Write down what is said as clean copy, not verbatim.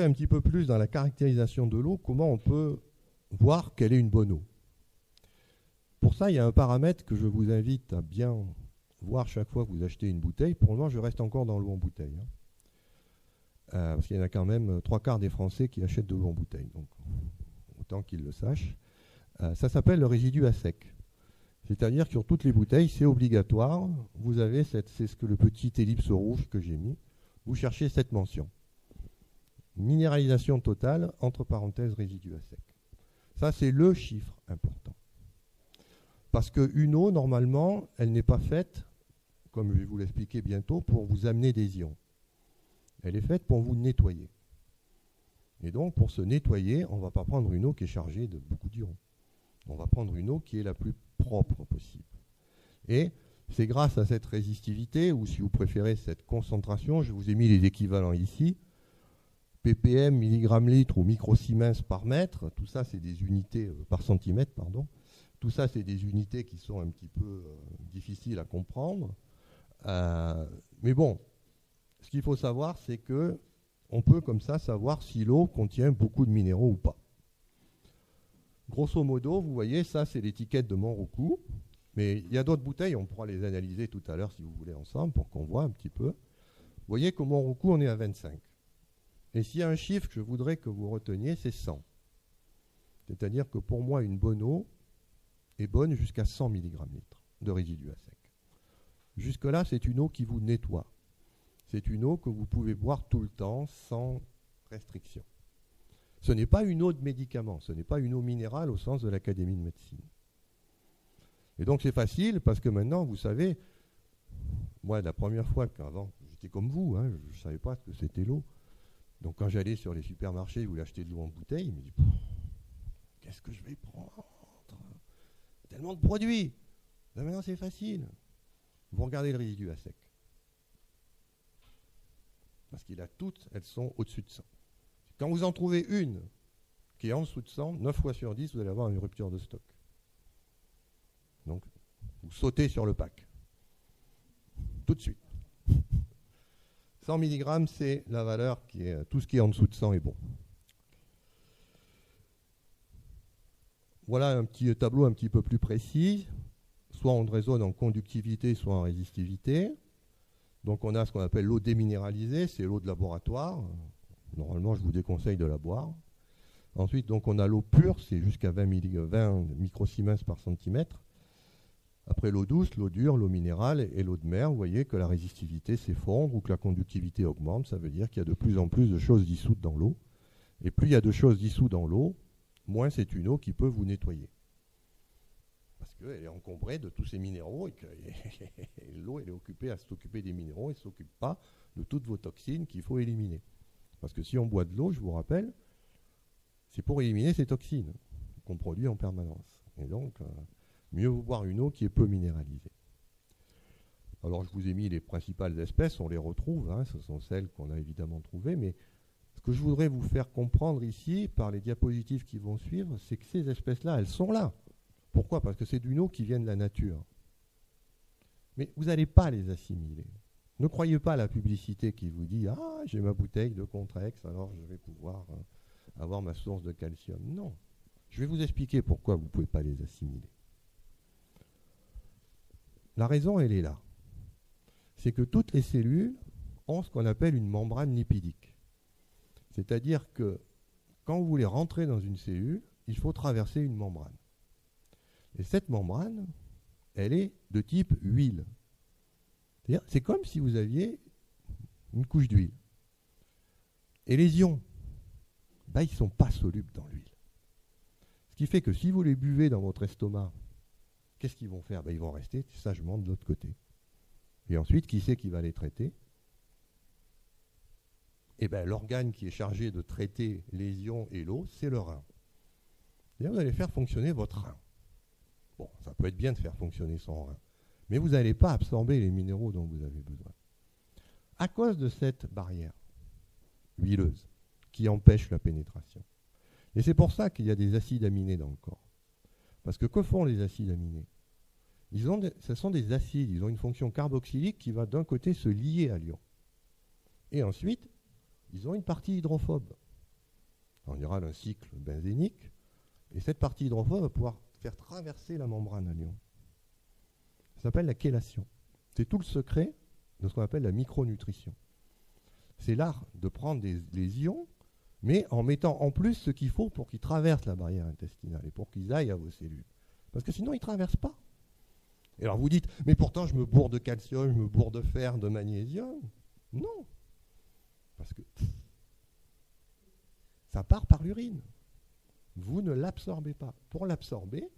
rentrer un petit peu plus dans la caractérisation de l'eau, comment on peut voir quelle est une bonne eau. Pour ça, il y a un paramètre que je vous invite à bien voir chaque fois que vous achetez une bouteille. Pour le moment, je reste encore dans l'eau en bouteille. Parce qu'il y en a quand même 3/4 des Français qui achètent de l'eau en bouteille. Donc, autant qu'ils le sachent. Ça s'appelle le résidu à sec. C'est-à-dire que sur toutes les bouteilles, c'est obligatoire. Vous avez c'est ce que le petit ellipse rouge que j'ai mis. Vous cherchez cette mention. Minéralisation totale, entre parenthèses, résidu à sec. Ça, c'est le chiffre important. Parce qu'une eau, normalement, elle n'est pas faite, comme je vais vous l'expliquer bientôt, pour vous amener des ions. Elle est faite pour vous nettoyer. Et donc, pour se nettoyer, on ne va pas prendre une eau qui est chargée de beaucoup d'ions. On va prendre une eau qui est la plus propre possible. Et c'est grâce à cette résistivité, ou si vous préférez cette concentration, je vous ai mis les équivalents ici, ppm, milligramme litre ou microsiemens par mètre, tout ça c'est des unités par centimètre, pardon. Tout ça c'est des unités qui sont un petit peu difficiles à comprendre. Mais bon, ce qu'il faut savoir, c'est que on peut comme ça savoir si l'eau contient beaucoup de minéraux ou pas. Grosso modo, vous voyez, ça c'est l'étiquette de Monroucou. Mais il y a d'autres bouteilles, on pourra les analyser tout à l'heure si vous voulez ensemble pour qu'on voit un petit peu. Vous voyez qu'au Monroucou, on est à 25. Et s'il y a un chiffre que je voudrais que vous reteniez, c'est 100. C'est-à-dire que pour moi, une bonne eau est bonne jusqu'à 100 mg litre de résidu à sec. Jusque-là, c'est une eau qui vous nettoie. C'est une eau que vous pouvez boire tout le temps sans restriction. Ce n'est pas une eau de médicament, ce n'est pas une eau minérale au sens de l'Académie de médecine. Et donc c'est facile parce que maintenant, vous savez, moi la première fois qu'avant, j'étais comme vous, je ne savais pas ce que c'était l'eau. Donc quand j'allais sur les supermarchés, je voulais acheter de l'eau en bouteille, je me dis, qu'est-ce que je vais prendre? Tellement de produits. Là, maintenant c'est facile. Vous regardez le résidu à sec. Parce qu'il a toutes, elles sont au-dessus de 100. Quand vous en trouvez une qui est en dessous de 100, 9 fois sur 10, vous allez avoir une rupture de stock. Donc, vous sautez sur le pack. Tout de suite. 100 mg, c'est la valeur qui est... Tout ce qui est en dessous de 100 est bon. Voilà un petit tableau un petit peu plus précis. Soit on raisonne en conductivité, soit en résistivité. Donc on a ce qu'on appelle l'eau déminéralisée, c'est l'eau de laboratoire. Normalement, je vous déconseille de la boire. Ensuite, donc, on a l'eau pure, c'est jusqu'à 20 microsiemens par centimètre. Après l'eau douce, l'eau dure, l'eau minérale et l'eau de mer, vous voyez que la résistivité s'effondre ou que la conductivité augmente. Ça veut dire qu'il y a de plus en plus de choses dissoutes dans l'eau. Et plus il y a de choses dissoutes dans l'eau, moins c'est une eau qui peut vous nettoyer. Parce qu'elle est encombrée de tous ces minéraux et que l'eau elle est occupée à s'occuper des minéraux et ne s'occupe pas de toutes vos toxines qu'il faut éliminer. Parce que si on boit de l'eau, je vous rappelle, c'est pour éliminer ces toxines qu'on produit en permanence. Et donc, mieux vaut boire une eau qui est peu minéralisée. Alors, je vous ai mis les principales espèces, on les retrouve, ce sont celles qu'on a évidemment trouvées, mais ce que je voudrais vous faire comprendre ici, par les diapositives qui vont suivre, c'est que ces espèces-là, elles sont là. Pourquoi? Parce que c'est d'une eau qui vient de la nature. Mais vous n'allez pas les assimiler. Ne croyez pas à la publicité qui vous dit « Ah, j'ai ma bouteille de Contrex, alors je vais pouvoir avoir ma source de calcium. » Non. Je vais vous expliquer pourquoi vous ne pouvez pas les assimiler. La raison, elle est là. C'est que toutes les cellules ont ce qu'on appelle une membrane lipidique. C'est-à-dire que quand vous voulez rentrer dans une cellule, il faut traverser une membrane. Et cette membrane, elle est de type huile. C'est-à-dire, c'est comme si vous aviez une couche d'huile. Et les ions, ils ne sont pas solubles dans l'huile. Ce qui fait que si vous les buvez dans votre estomac, qu'est-ce qu'ils vont faire? Ils vont rester sagement de l'autre côté. Et ensuite, qui c'est qui va les traiter? L'organe qui est chargé de traiter les ions et l'eau, c'est le rein. Et là, vous allez faire fonctionner votre rein. Bon, ça peut être bien de faire fonctionner son rein. Mais vous n'allez pas absorber les minéraux dont vous avez besoin. À cause de cette barrière huileuse qui empêche la pénétration. Et c'est pour ça qu'il y a des acides aminés dans le corps. Parce que font les acides aminés? Ce sont des acides, ils ont une fonction carboxylique qui va d'un côté se lier à l'ion. Et ensuite, ils ont une partie hydrophobe. en général un cycle benzénique, et cette partie hydrophobe va pouvoir faire traverser la membrane à l'ion. Ça s'appelle la chélation. C'est tout le secret de ce qu'on appelle la micronutrition. C'est l'art de prendre les ions, mais en mettant en plus ce qu'il faut pour qu'ils traversent la barrière intestinale et pour qu'ils aillent à vos cellules. Parce que sinon, ils ne traversent pas. Et alors vous dites, mais pourtant je me bourre de calcium, je me bourre de fer, de magnésium. Non. Parce que ça part par l'urine. Vous ne l'absorbez pas. Pour l'absorber,